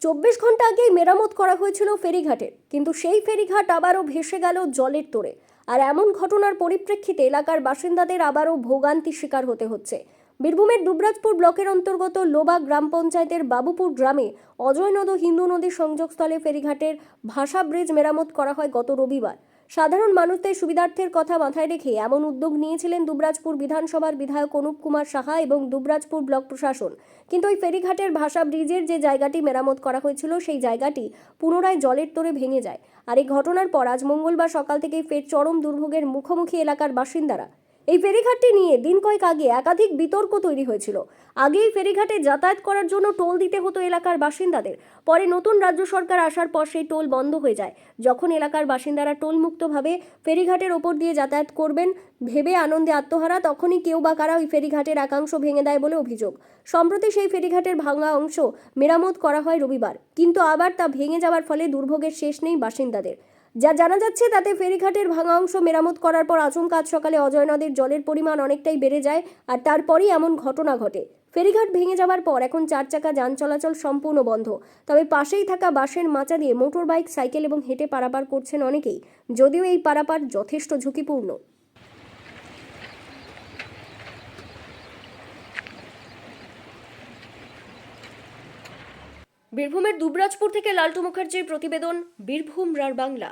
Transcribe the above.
24 ঘন্টা আগেই মেরামত করা হয়েছিল ফেরিঘাটের, কিন্তু সেই ফেরিঘাট আবারও ভেসে গেল জলের তোড়ে। আর এমন ঘটনার পরিপ্রেক্ষিতে এলাকার বাসিন্দাদের আবারও ভোগান্তির শিকার হতে হচ্ছে। বীরভূমের দুবরাজপুর ব্লকের অন্তর্গত লোবা গ্রাম পঞ্চায়েতের বাবুপুর গ্রামে অজয় নদ ও হিন্দু নদীর সংযোগস্থলে ফেরিঘাটের ভাসা ব্রিজ মেরামত করা হয় গত রবিবার। সাধারণ মানুষদের সুবিধার্থের কথা মাথায় রেখে এমন উদ্যোগ নিয়েছিলেন দুবরাজপুর বিধানসভার বিধায়ক অনুপ কুমার সাহা এবং দুবরাজপুর ব্লক প্রশাসন। কিন্তু ওই ফেরিঘাটের ভাসা ব্রিজের যে জায়গাটি মেরামত করা হয়েছিল সেই জায়গাটি পুনরায় জলের তোড়ে ভেঙে যায়। আর এই ঘটনার পর আজ মঙ্গলবার সকাল থেকেই ফের চরম দুর্ভোগের মুখোমুখি এলাকার বাসিন্দারা। এই ফেরিঘাটটি নিয়ে দিন কয়েক আগে একাধিক বিতর্ক তৈরি হয়েছিল। আগে এই ফেরিঘাটে যাতায়াত করার জন্য টোল দিতে হতো এলাকার বাসিন্দাদের। পরে নতুন রাজ্য সরকার আসার পর সেই টোল বন্ধ হয়ে যায়। যখন এলাকার বাসিন্দারা টোল মুক্তভাবে ফেরিঘাটের ওপর দিয়ে যাতায়াত করবেন ভেবে আনন্দে আত্মহারা, তখনই কেউ বা কারা ওই ফেরিঘাটের একাংশ ভেঙে দেয় বলে অভিযোগ। সম্প্রতি সেই ফেরিঘাটের ভাঙা অংশ মেরামত করা হয় রবিবার, কিন্তু আবার তা ভেঙে যাওয়ার ফলে দুর্ভোগের শেষ নেই বাসিন্দাদের। যা জানা যাচ্ছে তাতে ফেরিঘাটের ভাঙা অংশ মেরামত করার পর আচমকা আজ সকালে অজয় নদের জলের পরিমাণ অনেকটাই বেড়ে যায়, আর তারপরই এমন ঘটনা ঘটে। ফেরিঘাট ভেঙে যাওয়ার পর এখন 4 চাকা যান চলাচল সম্পূর্ণ বন্ধ। তবে পাশেই থাকা বাঁশের মাচা দিয়ে মোটর বাইক, সাইকেল এবং হেঁটে পারাপার করছেন অনেকেই, যদিও এই পারাপার যথেষ্ট ঝুঁকিপূর্ণ। বীরভূমের দুবরাজপুর থেকে লালটু মুখার্জির প্রতিবেদন, বীরভূম রার বাংলা।